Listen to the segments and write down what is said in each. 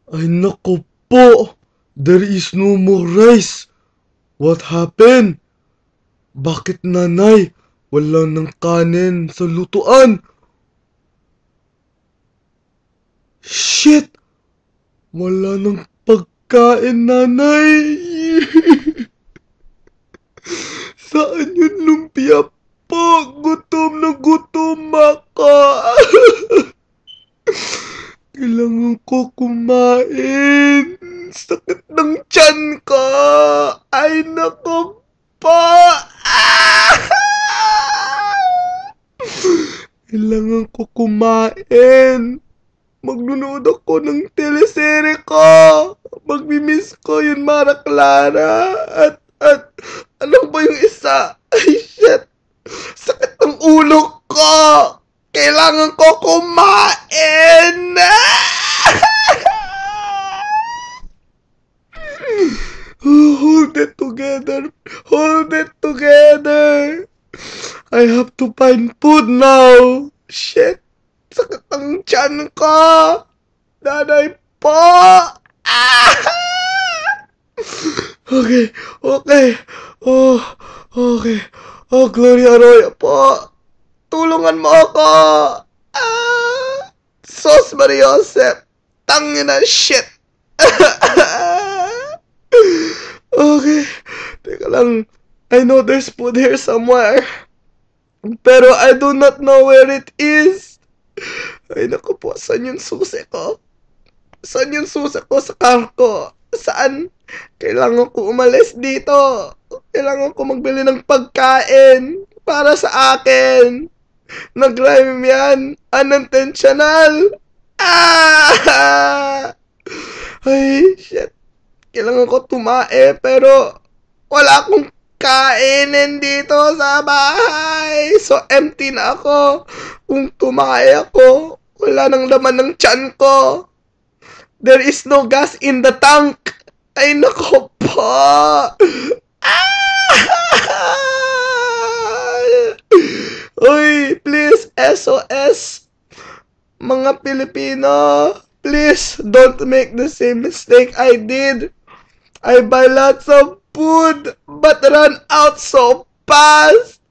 Ay naku po! There is no more rice! What happened? Bakit nanay? Wala ng kanin sa lutuan! Shit! Wala ng pagkain, nanay! Saan yun lumpia po? Gutom na gutom ako! Kailangan ko kumain. Sakit ng tiyan ko. Ay, nako po. Kailangan ko kumain. Magnunood ako ng teleserye ko. Magmimiss ko yun, Mara Clara. At ano ba yung isa? Ay, shit. Sakit ng ulo ko. Kailangan ko kumain! Hold it together! Hold it together! I have to find food now! Shit! Sakit ang tiyan ko! Nanay po! Okay, okay. Oh, okay. Oh, Gloria Arroyo po! Tulungan mo ako! Sos Mariosep! Tangina shit! Okay. Teka lang. I know there's food here somewhere. Pero I do not know where it is. Ay naku po, saan yung susi ko? Saan yung susi ko sa car ko? Saan? Kailangan ko umalis dito. Kailangan ko magbili ng pagkain para sa akin. Nag-rhyme yan. Unintentional. Ay, shit. Kailangan ko tumae pero wala akong kainin dito sa bahay. So, empty na ako. Kung tumae ako, wala nang laman ng tiyan ko. There is no gas in the tank. Ay, nako po. Uy, please, SOS. Mga Pilipino, please don't make the same mistake I did. I buy lots of food, but run out so fast.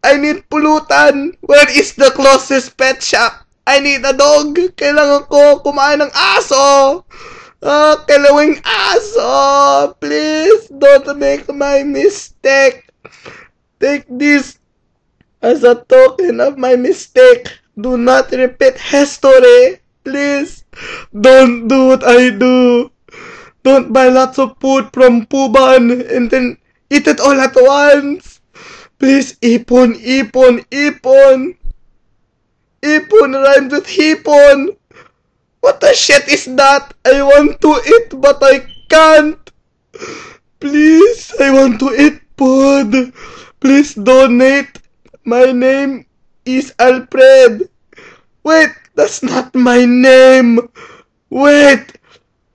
I need pulutan. Where is the closest pet shop? I need a dog. Kailangan ko kumain ng aso. Kalawing aso. Please, don't make my mistake. Take this as a token of my mistake. Do not repeat history. Please, don't do what I do. Don't buy lots of food from Puban and then eat it all at once. Please, ipon, ipon, ipon. Ipon rhymes with hipon. What the shit is that? I want to eat but I can't. Please, I want to eat food. Please donate. My name is Alfred. Wait, that's not my name. Wait,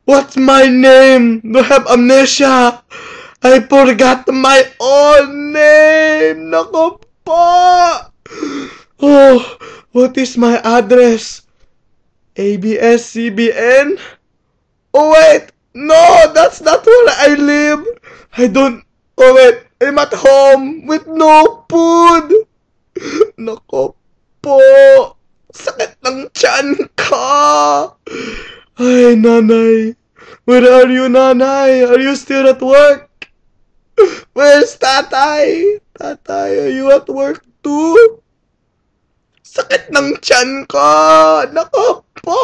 what's my name? Do I have amnesia? I forgot my own name. Nako po. Oh, what is my address? ABS-CBN? Oh wait, no, that's not where I live. I don't, oh wait, I'm at home with no food. Nako po, sakit ng tiyan ko. Ay, nanay. Where are you, nanay? Are you still at work? Where's tatay? Tatay, are you at work too? Sakit ng tiyan ko. Nako po.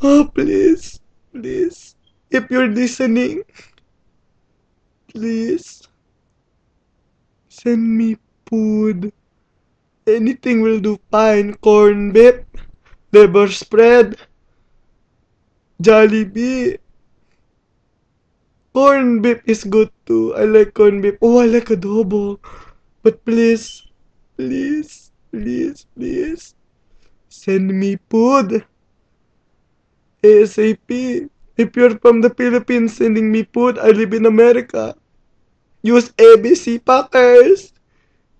Oh, please. Please. If you're listening, please. Send me food. Anything will do fine. Corn beef, liver spread, Jollibee. Corn beef is good too. I like corn beef. Oh, I like adobo. But please, please, please, please, send me food. ASAP. If you're from the Philippines sending me food, I live in America. Use ABC Packers.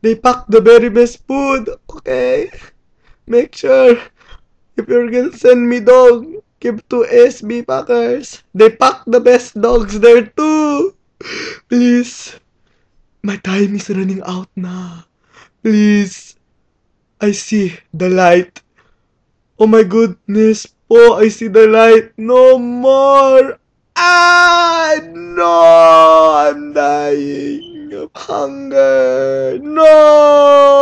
They pack the very best food. Okay? Make sure If you're gonna send me dog, give to SB Packers. They pack the best dogs there too. Please. My time is running out na. Please. I see the light. Oh my goodness po, I see the light. No more. Ah, no. I'm dying of hunger. No.